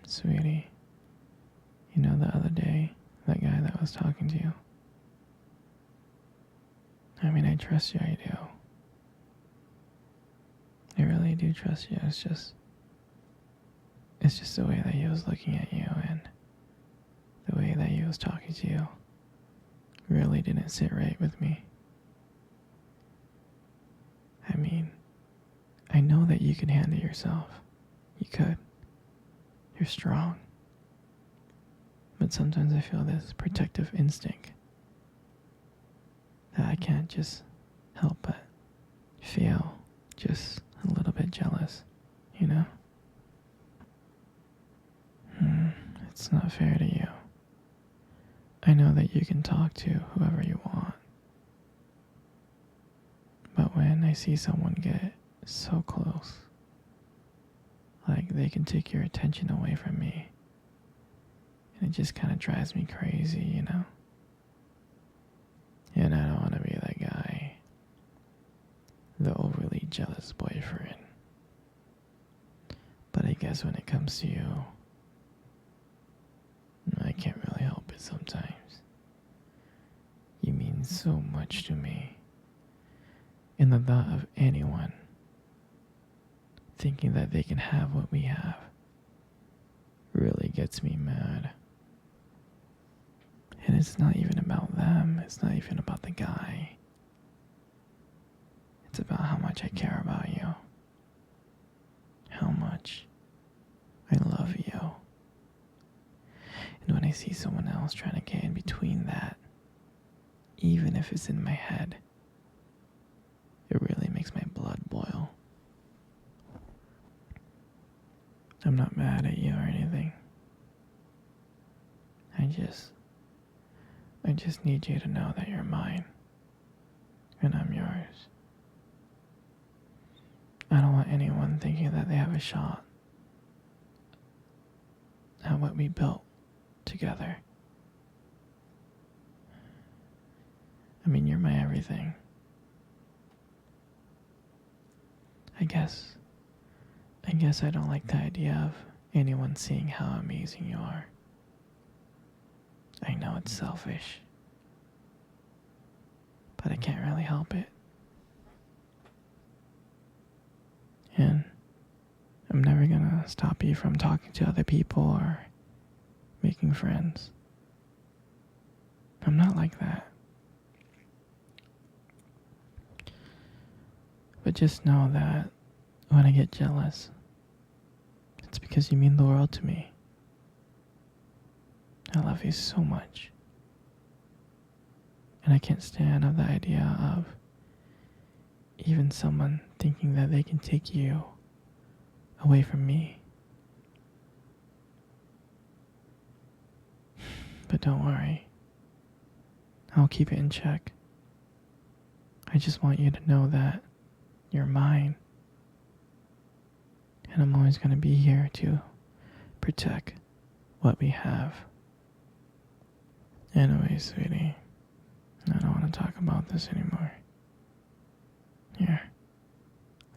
Sweetie, you know the other day, that guy that was talking to you? I mean, I trust you, I do. I really do trust you. It's just the way that he was looking at you and the way that he was talking to you really didn't sit right with me. I mean, I know that you can handle yourself. You could. You're strong. But sometimes I feel this protective instinct that I can't just help but feel just a little bit jealous, you know? It's not fair to you. I know that you can talk to whoever you want. But when I see someone get so close, like they can take your attention away from me, and it just kind of drives me crazy, you know? And I don't want to be that guy, the overly jealous boyfriend. But I guess when it comes to you, I can't really help it sometimes. You mean so much to me. And the thought of anyone thinking that they can have what we have really gets me mad. And it's not even about them. It's not even about the guy. It's about how much I care about you. How much I love you. And when I see someone else trying to get in between that, even if it's in my head, it really makes my blood boil. I'm not mad at you or anything. I just need you to know that you're mine. And I'm yours. I don't want anyone thinking that they have a shot at what we built together. I mean, you're my everything. I guess I don't like the idea of anyone seeing how amazing you are. I know it's selfish, but I can't really help it. And I'm never gonna stop you from talking to other people or making friends. I'm not like that. But just know that when I get jealous, it's because you mean the world to me. I love you so much. And I can't stand the idea of even someone thinking that they can take you away from me. But don't worry. I'll keep it in check. I just want you to know that you're mine. And I'm always going to be here to protect what we have. Anyway, sweetie, I don't want to talk about this anymore. Here,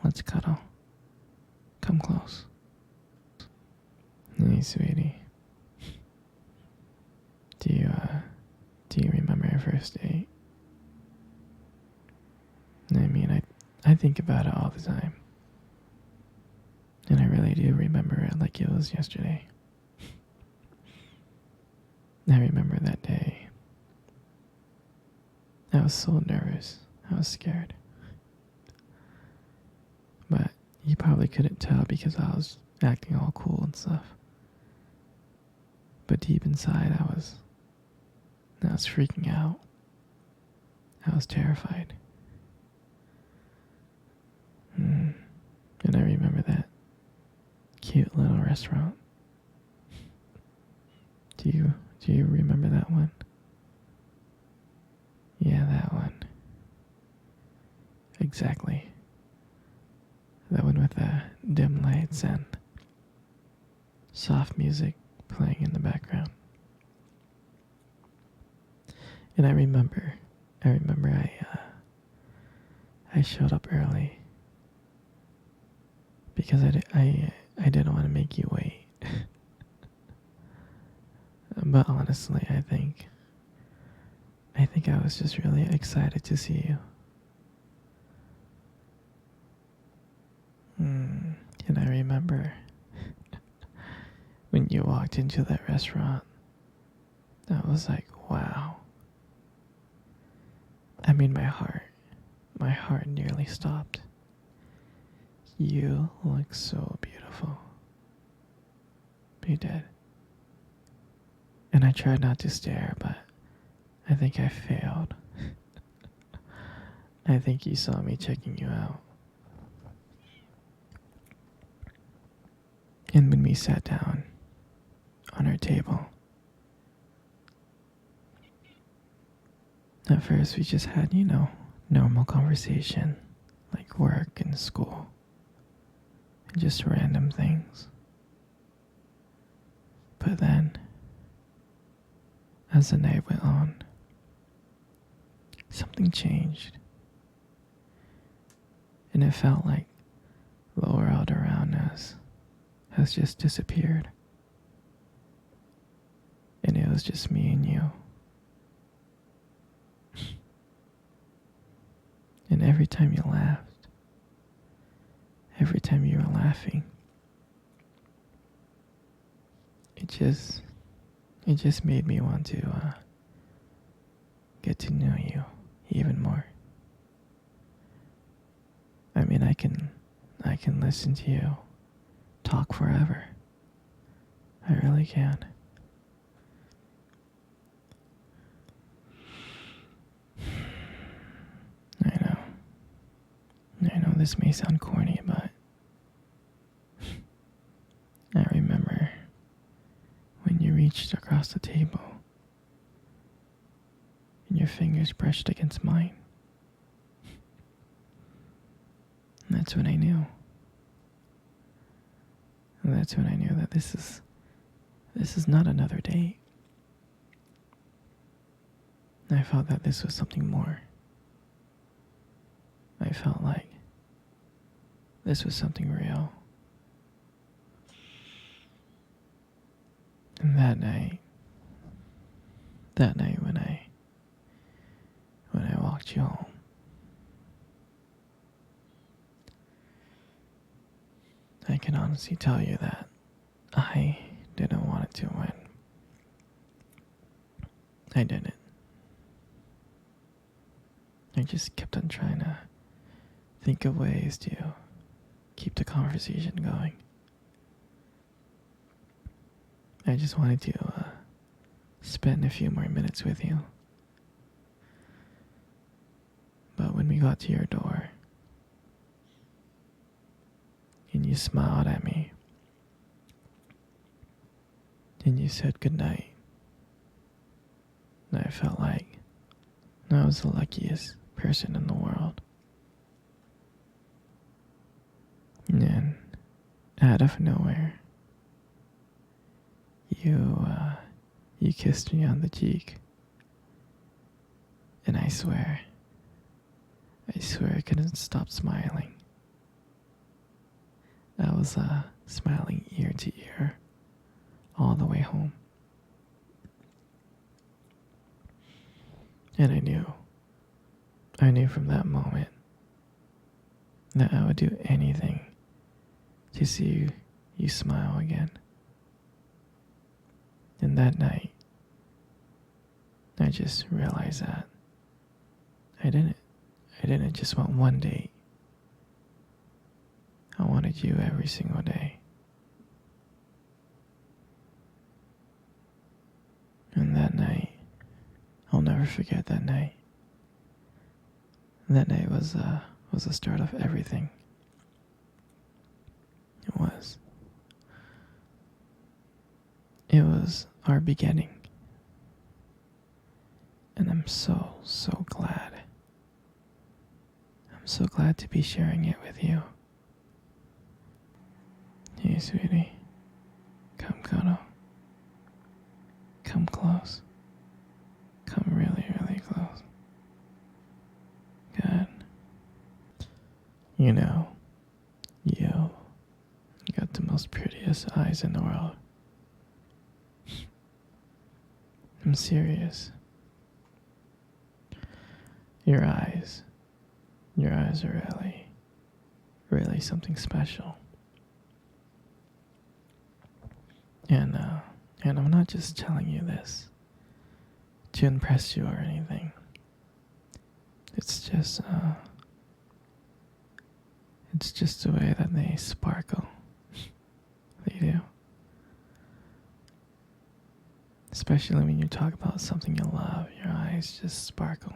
let's cuddle. Come close. Hey, sweetie. Do you remember our first date? I mean, I think about it all the time. And I really do remember it like it was yesterday. I remember that day. I was so nervous. I was scared. But you probably couldn't tell because I was acting all cool and stuff. But deep inside, I was freaking out. I was terrified. And I remember that cute little restaurant. Do you remember that one? Yeah, that one. Exactly. That one with the dim lights and soft music playing in the background. And I remember I showed up early because I didn't want to make you wait. But honestly, I think I was just really excited to see you. And I remember when you walked into that restaurant, I was like, wow. I mean, my heart nearly stopped. You look so beautiful. You did. And I tried not to stare, but I think I failed. I think you saw me checking you out. And when we sat down on our table, at first we just had, normal conversation, like work and school, and just random things. But then, as the night went on, something changed. And it felt like the world around us has just disappeared. And it was just me and you. And every time you laughed, every time you were laughing, it just made me want to get to know you even more. I mean, I can listen to you talk forever. I really can. I know this may sound corny, but I remember when you reached across the table and your fingers brushed against mine. And that's when I knew. And that's when I knew that this is not another date. I felt that this was something more. I felt like this was something real. And that night when I walked you home, I can honestly tell you that I didn't want it to win. I didn't. I just kept on trying to think of ways to keep the conversation going. I just wanted to spend a few more minutes with you. But when we got to your door, and you smiled at me, and you said goodnight, I felt like I was the luckiest person in the world. And then, out of nowhere, you kissed me on the cheek. And I swear I couldn't stop smiling. I was smiling ear to ear all the way home. And I knew from that moment that I would do anything to see you smile again. And that night, I just realized that I didn't just want one date. I wanted you every single day. And that night, I'll never forget that night. That night was the start of everything. It was our beginning. And I'm so glad. I'm so glad to be sharing it with you. Hey, sweetie. Come cuddle. Come close. Come really, really close. Good. You got the most prettiest eyes in the world. I'm serious. Your eyes. Your eyes are really, really something special. And, uh, and I'm not just telling you this to impress you or anything. It's just the way that they sparkle. They do. Especially when you talk about something you love, your eyes just sparkle.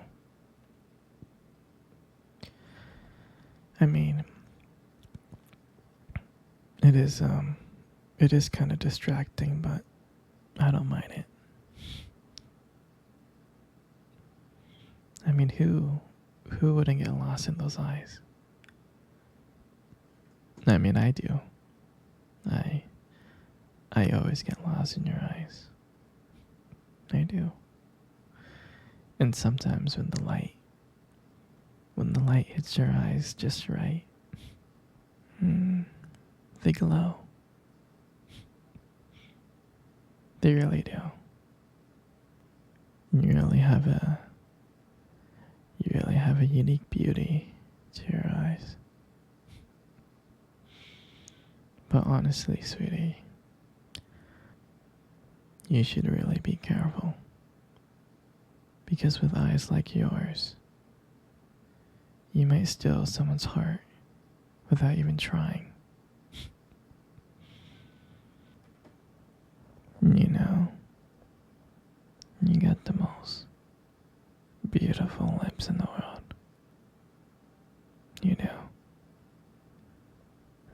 I mean, it is kind of distracting, but I don't mind it. I mean, who wouldn't get lost in those eyes? I mean, I do. I always get lost in your eyes. I do. And sometimes when the light hits your eyes just right, they glow. They really do. You really have a unique beauty to your eyes. But honestly, sweetie, you should really be careful. Because with eyes like yours, you might steal someone's heart without even trying. You know, you got the most beautiful lips in the world. You do.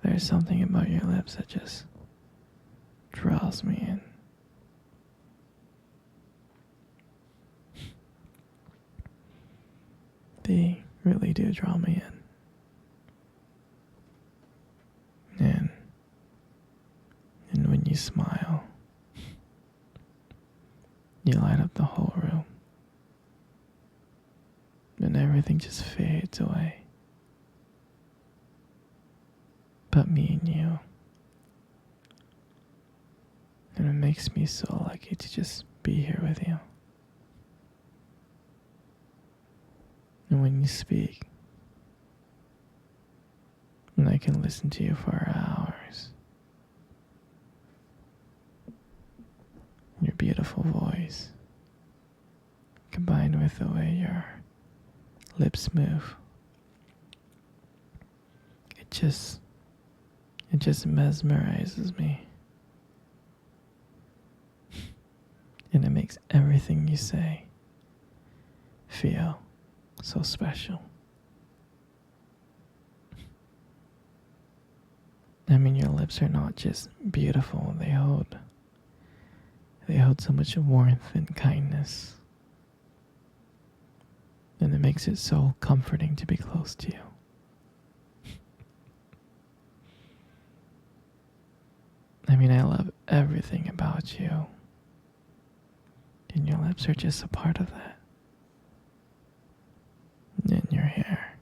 There's something about your lips that just draws me in. They really do draw me in. And when you smile, you light up the whole room. And everything just fades away. But me and you. And it makes me so lucky to just be here with you. And when you speak, and I can listen to you for hours. Your beautiful voice, combined with the way your lips move, it just mesmerizes me. And it makes everything you say feel so special. I mean, your lips are not just beautiful, they hold so much warmth and kindness. And it makes it so comforting to be close to you. I mean, I love everything about you. And your lips are just a part of that. And your hair.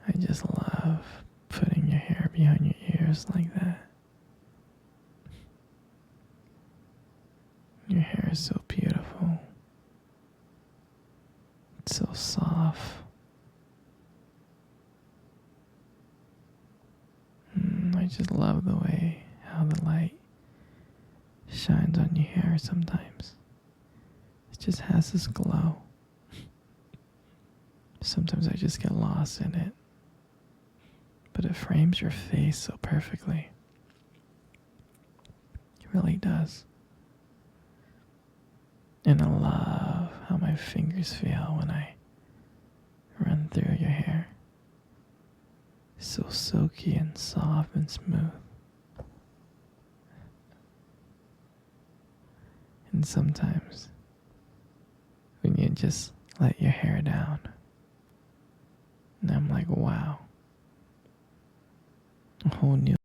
I just love putting your hair behind your ears like that. Your hair is so beautiful. It's so soft. I just love the way how the light shines on your hair sometimes. It just has this glow. Sometimes I just get lost in it. But it frames your face so perfectly. It really does. And I love how my fingers feel when I run through your hair. So silky and soft and smooth. And sometimes when you just let your hair down, and I'm like, wow, a whole new